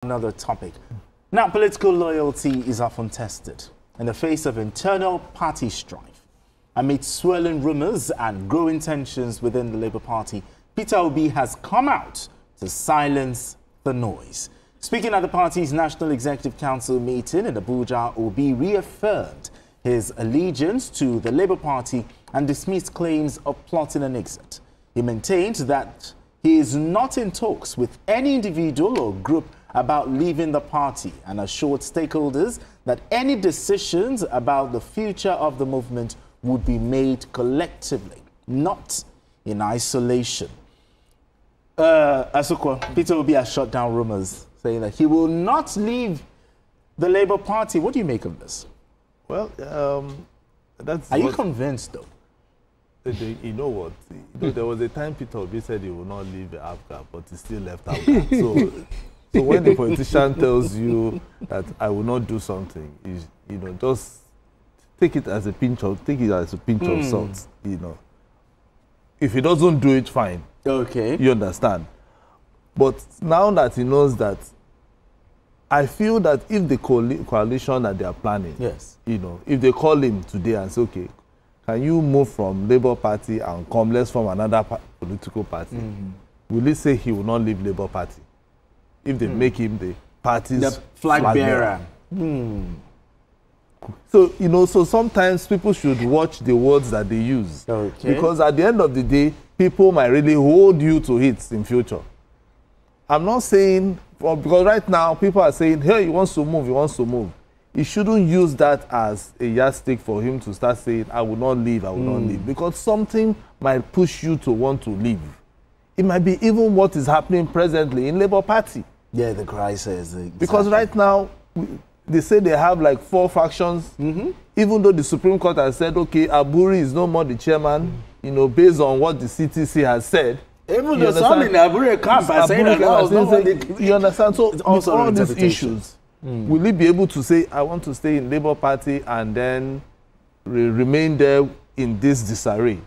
Another topic. Now, political loyalty is often tested in the face of internal party strife. Amid swirling rumors and growing tensions within the Labour Party, Peter Obi has come out to silence the noise. Speaking at the party's National Executive Council meeting in Abuja, Obi reaffirmed his allegiance to the Labour Party and dismissed claims of plotting an exit. He maintained that he is not in talks with any individual or group about leaving the party and assured stakeholders that any decisions about the future of the movement would be made collectively, not in isolation. Asukwa, Peter Obi has shut down rumors saying that he will not leave the Labour Party. What do you make of this? Well, that's... Are you convinced, though? You know what? There was a time Peter Obi said he will not leave the APGA, but he still left APGA. So when the politician tells you that I will not do something, just take it as a pinch of salt. If he doesn't do it, fine. Okay. You understand. But now that he knows that, I feel that if the coalition that they are planning, yes, if they call him today and say, okay, can you move from Labour Party and come, let's form another political party? Will he say he will not leave Labour Party if they make him the party's flag bearer? So, so sometimes people should watch the words that they use. Okay. Because at the end of the day, people might really hold you to it in future. I'm not saying, because right now people are saying, hey, he wants to move. He shouldn't use that as a yardstick for him to start saying, I will not leave, I will not leave. Because something might push you to want to leave. It might be even what is happening presently in Labour Party. Yeah, the crisis. Exactly. Because right now, they say they have like 4 factions. Even though the Supreme Court has said, okay, Aburi is no more the chairman, based on what the CTC has said. Even though some in the Aburi camp are saying that you understand? So also all these issues, will he be able to say, I want to stay in Labour Party and then remain there in this disarray?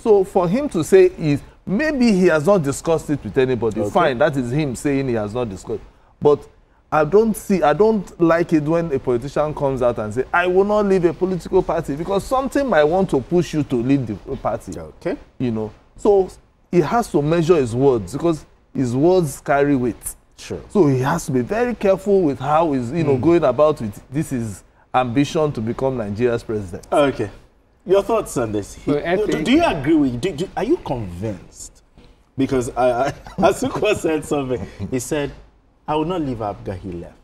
So for him to say, maybe he has not discussed it with anybody. Okay. Fine, that is him saying he has not discussed. But I don't like it when a politician comes out and say, I will not leave a political party, because something might want to push you to leave the party. Okay. So he has to measure his words, because his words carry weight. Sure. So he has to be very careful with how he's going about with this is ambition to become Nigeria's president. Okay. Your thoughts on this? Well, do you agree with? Are you convinced? Because Asukwa said something. He said, I will not leave APGA, he left.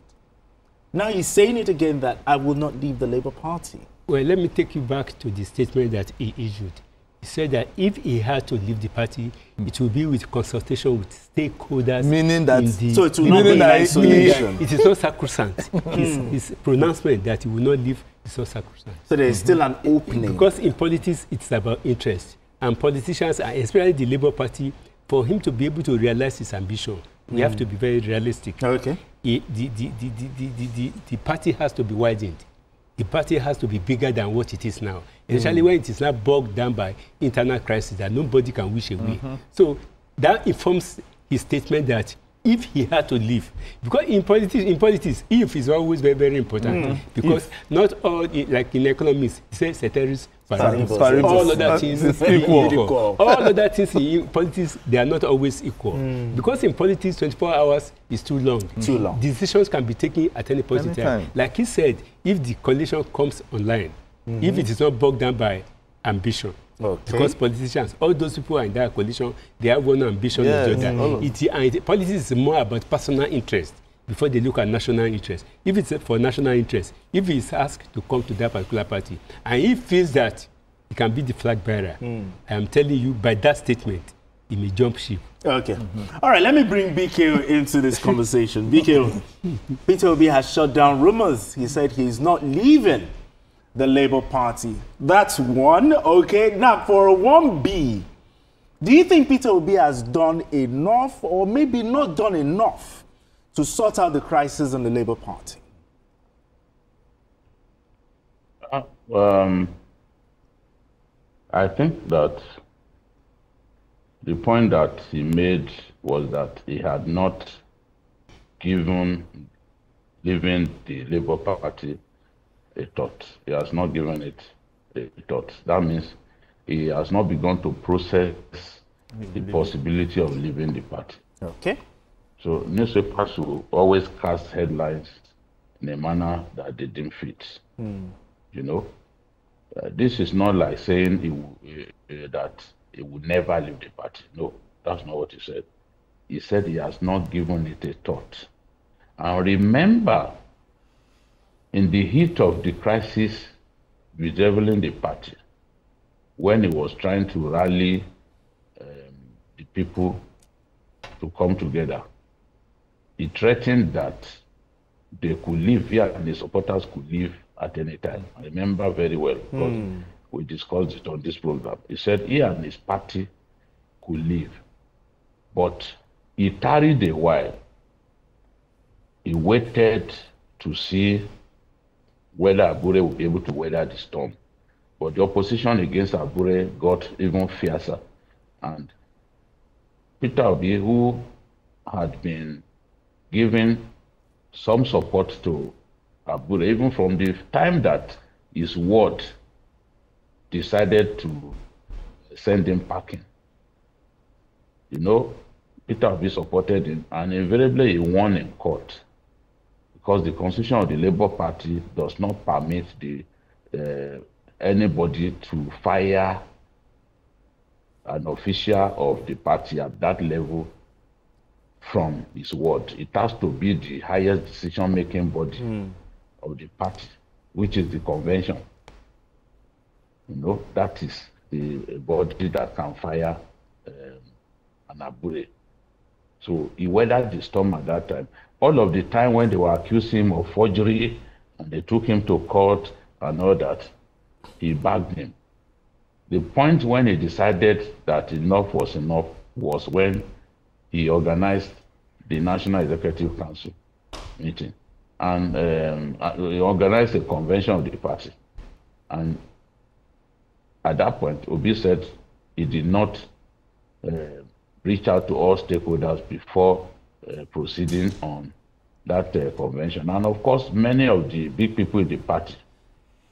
Now he's saying it again that I will not leave the Labour Party. Well, let me take you back to the statement that he issued. He said that if he had to leave the party, it will be with consultation with stakeholders. Meaning that... So it will not be in isolation. It is not sacrosanct. His pronouncement that he will not leave is not sacrosanct. So there is still an opening. Because in politics, it's about interest. And politicians, especially the Labour Party, for him to be able to realize his ambition, we have to be very realistic. Okay. The party has to be widened. The party has to be bigger than what it is now, especially when it is not bogged down by internal crisis that nobody can wish away. So that informs his statement that if he had to leave, because in politics, if is always very, very important, because not all, like in economics, it says ceteris paribus. All other things equal. All other things in politics, they are not always equal. Because in politics, 24 hours is too long. Too long. Decisions can be taken at any point in time. Like he said, if the coalition comes online, if it is not bogged down by ambition, because politicians, all those people are in that coalition, they have one ambition or the other. Politics is more about personal interest before they look at national interest. If it's for national interest, if he's asked to come to that particular party, and he feels that he can be the flag bearer, I am telling you, by that statement, he may jump ship. Okay. All right, let me bring BK into this conversation. BK, Peter Obi has shut down rumors. He said he's not leaving the Labour Party. That's one. Okay. Now, for a 1B, do you think Peter Obi has done enough, or maybe not done enough, to sort out the crisis in the Labour Party? I think that the point that he made was that he had not given leaving the Labour Party a thought. He has not given it a thought. That means he has not begun to process the possibility of leaving the party. Okay. So newspapers will always cast headlines in a manner that they didn't fit. You know, this is not like saying that he would never leave the party. No, that's not what he said. He said he has not given it a thought. And remember, in the heat of the crisis bedeviling the party, when he was trying to rally the people to come together, he threatened that they could leave here and the supporters could leave at any time. I remember very well because we discussed it on this program. He said he and his party could leave, but he tarried a while. He waited to see whether Abure would be able to weather the storm. But the opposition against Abure got even fiercer. And Peter Obi, who had been giving some support to Abure, even from the time that his ward decided to send him packing. You know, Peter Obi supported him, and invariably he won in court because the constitution of the Labour Party does not permit anybody to fire an official of the party at that level from his ward. It has to be the highest decision-making body of the party, which is the convention. You know, that is the body that can fire an Abure. So he weathered the storm at that time. All of the time when they were accusing him of forgery and they took him to court and all that, he backed them. The point when he decided that enough was enough was when he organized the National Executive Council meeting. And he organized a convention of the party. And at that point, Obi said he did not reach out to all stakeholders before proceeding on that convention. And of course, many of the big people in the party,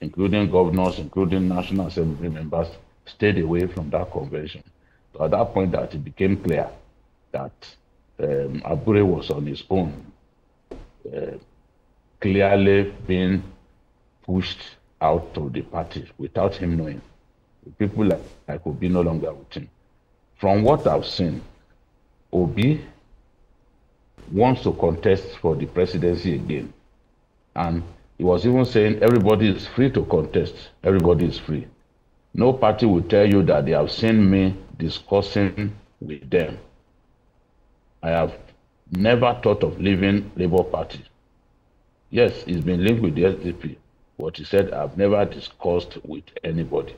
including governors, including National Assembly members, stayed away from that convention. So at that point, that it became clear that Abure was on his own, clearly being pushed out of the party without him knowing. People like Obi no longer with him. From what I've seen, Obi wants to contest for the presidency again. And he was even saying everybody is free to contest. Everybody is free. No party will tell you that they have seen me discussing with them. I have never thought of leaving Labour Party. Yes, he's been linked with the SDP, but he said, I've never discussed with anybody.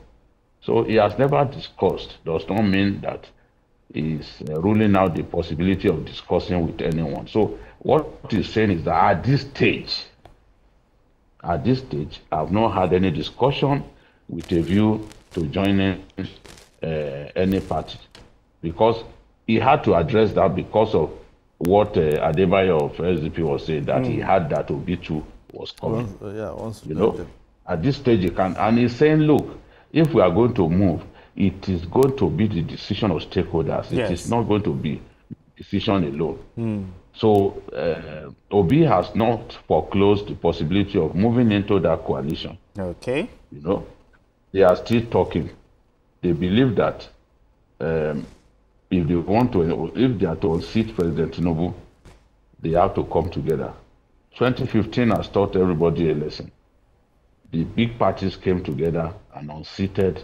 So he has never discussed, does not mean that he's ruling out the possibility of discussing with anyone. So what he's saying is that at this stage, I've not had any discussion with a view to joining any party, because he had to address that because of what Adebayo of SDP was saying, that he had that Obi2 was coming. You know, at this stage he can, and he's saying, look, if we are going to move, it is going to be the decision of stakeholders. Yes. It is not going to be decision alone. So Obi has not foreclosed the possibility of moving into that coalition. Okay. You know, they are still talking. They believe that if they are to unseat President Tinubu, they have to come together. 2015 has taught everybody a lesson. The big parties came together and unseated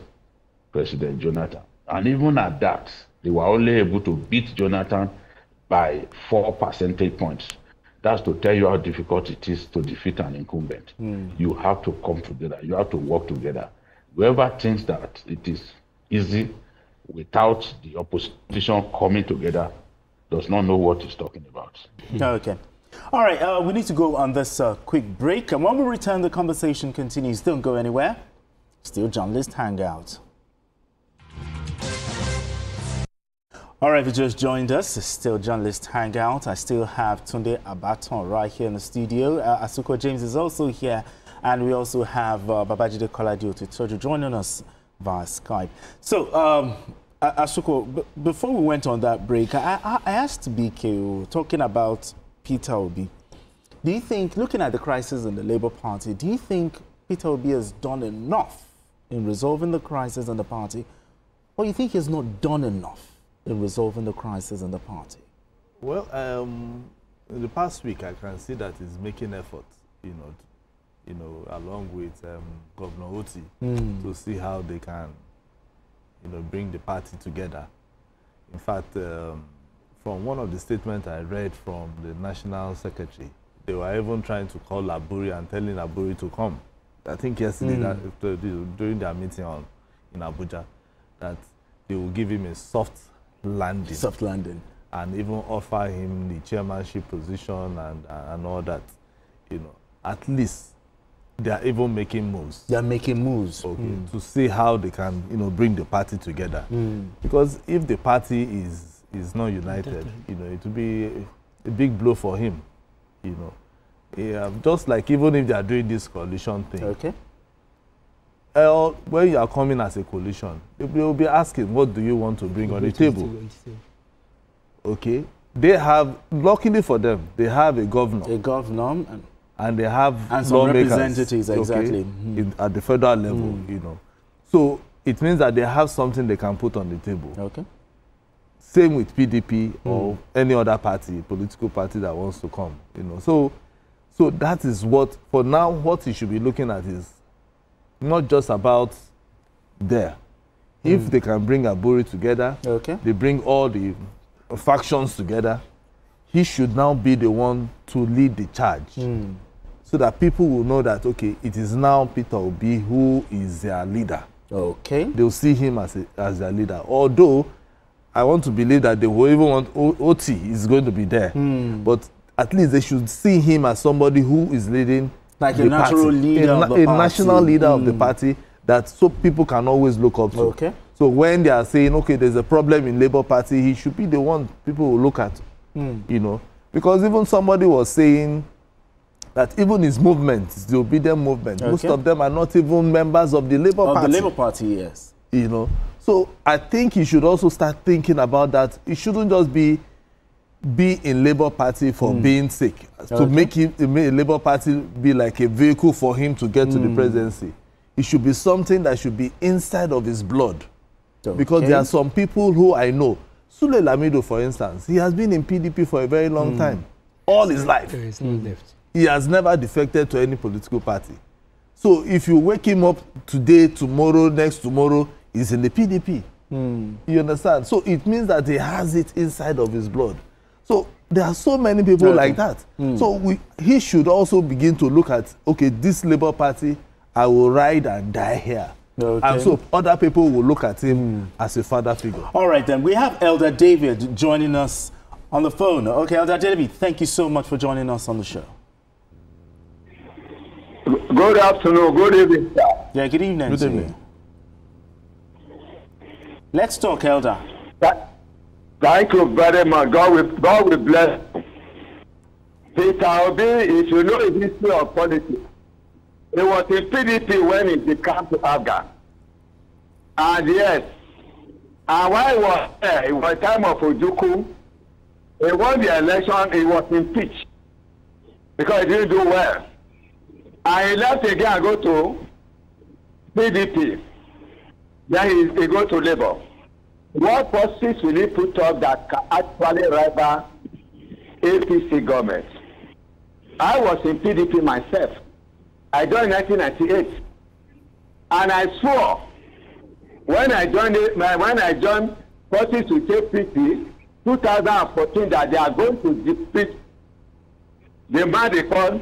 President Jonathan. And even at that, they were only able to beat Jonathan by 4 percentage points. That's to tell you how difficult it is to defeat an incumbent. You have to come together. You have to work together. Whoever thinks that it is easy without the opposition coming together does not know what he's talking about. Okay. All right, we need to go on this quick break. And when we return, the conversation continues. Don't go anywhere. Still Journalist Hangout. All right, if you just joined us, it's still Journalist Hangout. I still have Tunde Abaton right here in the studio. Asuko James is also here. And we also have Babajide Koladio to joining us via Skype. So, Asuko, before we went on that break, I asked BK, talking about Peter Obi, do you think, looking at the crisis in the Labour Party, do you think Peter Obi has done enough in resolving the crisis in the party, or you think he has not done enough in resolving the crisis in the party? Well, in the past week, I can see that he's making efforts, along with Governor Oti, to see how they can, bring the party together. In fact, from one of the statements I read from the National Secretary, they were even trying to call Laburi and telling Laburi to come. I think yesterday, during their meeting in Abuja, that they will give him a soft landing. Soft landing. And even offer him the chairmanship position and all that. At least they are even making moves. They are making moves. Okay, to see how they can, bring the party together. Because if the party is not united, it will be a big blow for him. Just like even if they are doing this coalition thing. Okay. When you are coming as a coalition, they will be asking, what do you want to bring on the table? Okay. They have, luckily for them, they have a governor. A governor. And they have some representatives, exactly. At the federal level, So it means that they have something they can put on the table. Okay. Same with PDP or any other party, political party that wants to come. So that is what, for now, what you should be looking at is not just about there. If they can bring Aburi together, they bring all the factions together, he should now be the one to lead the charge. So that people will know that, okay, it is now Peter Obi who is their leader. Okay. They'll see him as their leader. Although, I want to believe that they will even want Oti is going to be there. But at least they should see him as somebody who is leading like a natural leader of the party. A national leader of the party that so people can always look up to. Okay. So when they are saying, okay, there's a problem in Labour Party, he should be the one people will look at. Because even somebody was saying that even his movement, the obedient movement, most of them are not even members of the Labour Party. Of the Labour Party, yes. So I think he should also start thinking about that. It shouldn't just be in Labour Party for being sake, to make Labour Party be like a vehicle for him to get to the presidency. It should be something that should be inside of his blood. Because there are some people who I know. Sule Lamido, for instance, he has been in PDP for a very long time. All his life. There is no left. He has never defected to any political party. So if you wake him up today, tomorrow, next tomorrow, he's in the PDP. You understand? So it means that he has it inside of his blood. So there are so many people like that. So he should also begin to look at, okay, this Labour Party, I will ride and die here. And so other people will look at him as a father figure. All right, then. We have Elder David joining us on the phone. Okay, Elder David, thank you so much for joining us on the show. Good afternoon. Good evening, sir. Yeah, good evening. Good evening. Let's talk, Elder. Thank you very much. God will bless you. Peter Obi, if you know the history of politics, he was in PDP when he became to Afghan. And yes, and while he was there, it was time of Ojukwu. He won the election, he was impeached because he didn't do well. And he left again and go to PDP. Then he go to Labour. What policies will he put up that can actually rival APC government? I was in PDP myself. I joined in 1998, and I swore when I joined forces with APC 2014 that they are going to defeat the man they call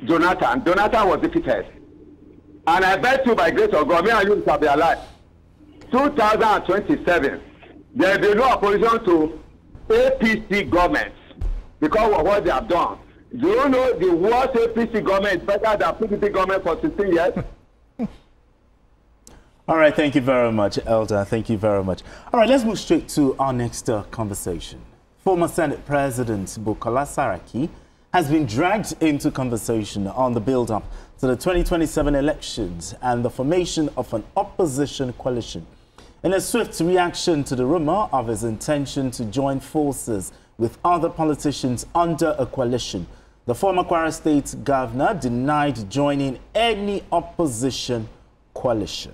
Jonathan. Jonathan was defeated, and I bet you by grace of God, me and you shall be alive. 2027, there will be no opposition to APC government because of what they have done. Do you know the worst APC government is better than PDP government for 16 years? All right, thank you very much, Elder. Thank you very much. All right, let's move straight to our next conversation. Former Senate President Bukola Saraki has been dragged into conversation on the build-up to the 2027 elections and the formation of an opposition coalition. In a swift reaction to the rumor of his intention to join forces with other politicians under a coalition, the former Kwara State governor denied joining any opposition coalition.